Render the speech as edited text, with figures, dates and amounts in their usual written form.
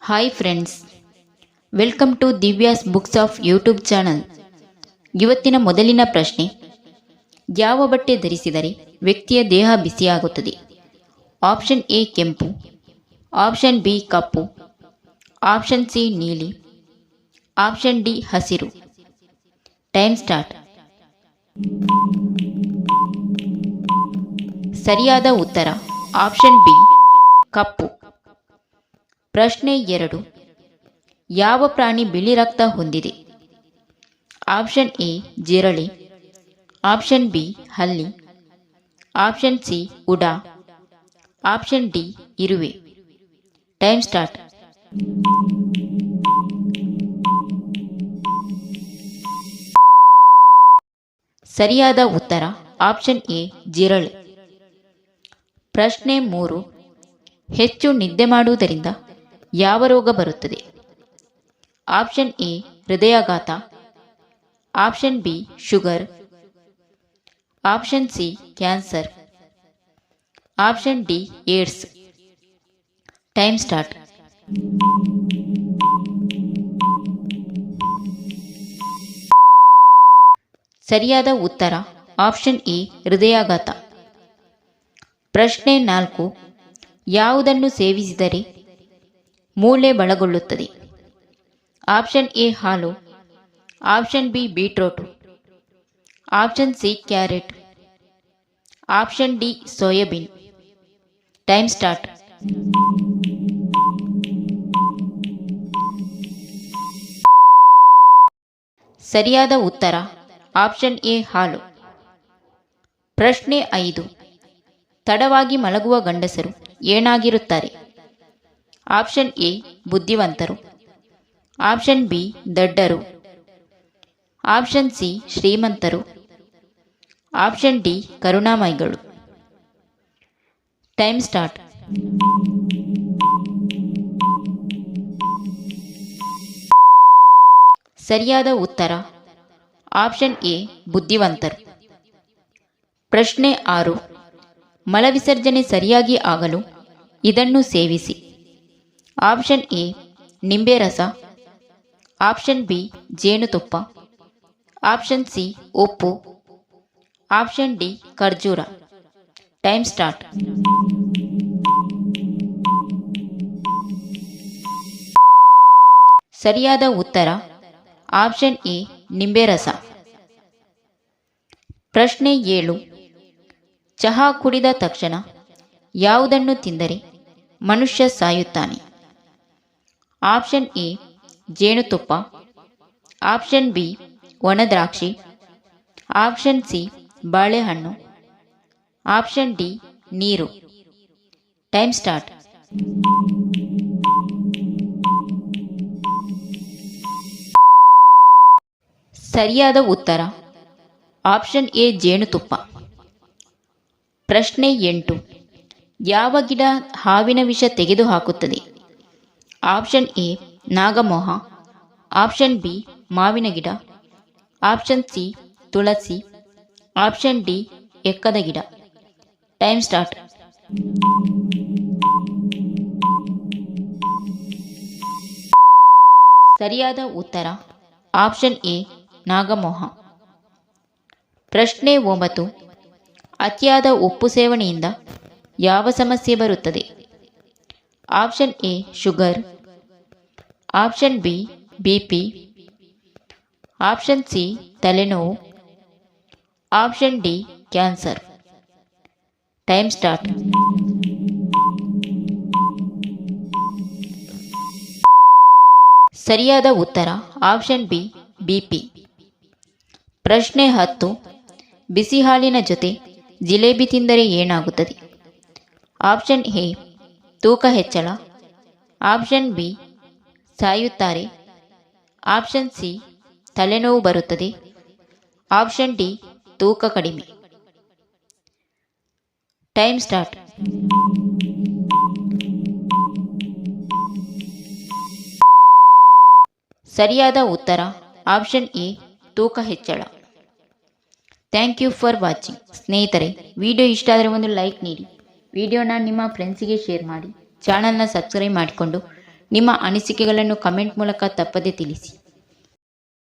Hi friends, welcome to Divya's books of YouTube channel. ಇವತ್ತಿನ ಮೊದಲಿನ ಪ್ರಶ್ನೆ: ಯಾವ ಬಟ್ಟೆ ಧರಿಸಿದರೆ ವ್ಯಕ್ತಿಯ ದೇಹ ಬಿಸಿಯಾಗುತ್ತದೆ? ಆಪ್ಷನ್ ಎ ಕೆಂಪು, ಆಪ್ಷನ್ ಬಿ ಕಪ್ಪು, ಆಪ್ಷನ್ ಸಿ ನೀಲಿ, ಆಪ್ಷನ್ ಡಿ ಹಸಿರು. Time start. ಸರಿಯಾದ ಉತ್ತರ ಆಪ್ಷನ್ ಬಿ ಕಪ್ಪು. ಪ್ರಶ್ನೆ 2: ಯಾವ ಪ್ರಾಣಿ ಬಿಳಿ ರಕ್ತ ಹೊಂದಿದೆ? ಆಪ್ಷನ್ ಎ ಜಿರಳೆ, ಆಪ್ಷನ್ ಬಿ ಹಲ್ಲಿ, ಆಪ್ಷನ್ ಸಿ ಉಡ, ಆಪ್ಷನ್ ಡಿ ಇರುವೆ. Time start. ಸರಿಯಾದ ಉತ್ತರ ಆಪ್ಷನ್ ಎ ಜಿರಳೆ. ಪ್ರಶ್ನೆ 3: ಹೆಚ್ಚು ನಿದ್ದೆ ಮಾಡುವುದರಿಂದ ಯಾವ ರೋಗ ಬರುತ್ತದೆ? ಆಪ್ಷನ್ ಎ ಹೃದಯಾಘಾತ, option B sugar, option C cancer, option D AIDS. Time start. ಸರಿಯಾದ ಉತ್ತರ ಆಪ್ಷನ್ ಎ ಹೃದಯಾಘಾತ. ಪ್ರಶ್ನೆ 4: ಯಾವುದನ್ನು ಸೇವಿಸಿದರೆ ಮೂಳೆ ಬಲಗೊಳ್ಳುತ್ತದೆ? ಆಪ್ಷನ್ ಎ ಹಾಲು, option B beetroot, option C carrot, option D soybean. Time start. ಸರಿಯಾದ ಉತ್ತರ ಆಪ್ಷನ್ ಎ ಹಾಲು. ಪ್ರಶ್ನೆ 5: ತಡವಾಗಿ ಮಲಗುವ ಗಂಡಸರು ಏನಾಗಿರುತ್ತಾರೆ? ಆಪ್ಷನ್ ಎ ಬುದ್ಧಿವಂತರು, ಆಪ್ಷನ್ ಬಿ ದಡ್ಡರು, ಆಪ್ಷನ್ ಸಿ ಶ್ರೀಮಂತರು, ಆಪ್ಷನ್ ಡಿ ಕರುಣಾಮಯಿಗಳು. Time start. ಸರಿಯಾದ ಉತ್ತರ ಆಪ್ಷನ್ ಎ ಬುದ್ಧಿವಂತರು. ಪ್ರಶ್ನೆ 6: ಮಲವಿಸರ್ಜನೆ ಸರಿಯಾಗಿ ಆಗಲು ಇದನ್ನು ಸೇವಿಸಿ. ಆಪ್ಷನ್ ಎ ನಿಂಬೆ ರಸ, ಆಪ್ಷನ್ ಬಿ ಜೇನುತುಪ್ಪ, ಆಪ್ಷನ್ ಸಿ ಉಪ್ಪು, ಆಪ್ಷನ್ ಡಿ ಖರ್ಜೂರ. Time start. ಸರಿಯಾದ ಉತ್ತರ ಆಪ್ಷನ್ ಎ ನಿಂಬೆ ರಸ. ಪ್ರಶ್ನೆ 7: ಚಹಾ ಕುಡಿದ ತಕ್ಷಣ ಯಾವುದನ್ನು ತಿಂದರೆ ಮನುಷ್ಯ ಸಾಯುತ್ತಾನೆ? ಆಪ್ಷನ್ ಎ ಜೇನುತುಪ್ಪ, ಆಪ್ಷನ್ ಬಿ ಒಣದ್ರಾಕ್ಷಿ, ಆಪ್ಷನ್ ಸಿ ಬಾಳೆಹಣ್ಣು, ಆಪ್ಷನ್ ಡಿ ನೀರು. Time start. ಸರಿಯಾದ ಉತ್ತರ ಆಪ್ಷನ್ ಎ ಜೇನುತುಪ್ಪ. ಪ್ರಶ್ನೆ 8: ಯಾವ ಗಿಡ ಹಾವಿನ ವಿಷ ತೆಗೆದುಹಾಕುತ್ತದೆ? ಆಪ್ಷನ್ ಎ ನಾಗಮೋಹ, ಆಪ್ಷನ್ ಬಿ ಮಾವಿನ ಗಿಡ, ಆಪ್ಷನ್ ಸಿ ತುಳಸಿ, ಆಪ್ಷನ್ ಡಿ ಎಕ್ಕದ ಗಿಡ. Time start. ಸರಿಯಾದ ಉತ್ತರ ಆಪ್ಷನ್ ಎ ನಾಗಮೋಹ. ಪ್ರಶ್ನೆ 9: ಅತಿಯಾದ ಉಪ್ಪು ಸೇವನೆಯಿಂದ ಯಾವ ಸಮಸ್ಯೆ ಬರುತ್ತದೆ? Option A sugar, option B BP, option C ತಲೆನೋವು, option D cancer. Time start. ಸರಿಯಾದ ಉತ್ತರ ಆಪ್ಷನ್ ಬಿ ಬಿಪಿ. ಪ್ರಶ್ನೆ 10: ಬಿಸಿ ಹಾಲಿನ ಜೊತೆ ಜಿಲೇಬಿ ತಿಂದರೆ ಏನಾಗುತ್ತದೆ? ಆಪ್ಷನ್ ಎ ತೂಕ ಹೆಚ್ಚಳ, ಆಪ್ಷನ್ ಬಿ ಸಾಯುತ್ತಾರೆ, ಆಪ್ಷನ್ ಸಿ ತಲೆನೋವು ಬರುತ್ತದೆ, ಆಪ್ಷನ್ ಡಿ ತೂಕ ಕಡಿಮೆ. Time start. ಸರಿಯಾದ ಉತ್ತರ ಆಪ್ಷನ್ ಎ ತೂಕ ಹೆಚ್ಚಳ. Thank you for watching. ಸ್ನೇಹಿತರೆ, ವಿಡಿಯೋ ಇಷ್ಟ ಆದರೆ ಒಂದು ಲೈಕ್ ನೀಡಿ, ವಿಡಿಯೋನ ನಿಮ್ಮ ಫ್ರೆಂಡ್ಸಿಗೆ ಶೇರ್ ಮಾಡಿ, ಚಾನಲ್ನ ಸಬ್ಸ್ಕ್ರೈಬ್ ಮಾಡಿಕೊಂಡು ನಿಮ್ಮ ಅನಿಸಿಕೆಗಳನ್ನು ಕಮೆಂಟ್ ಮೂಲಕ ತಪ್ಪದೇ ತಿಳಿಸಿ.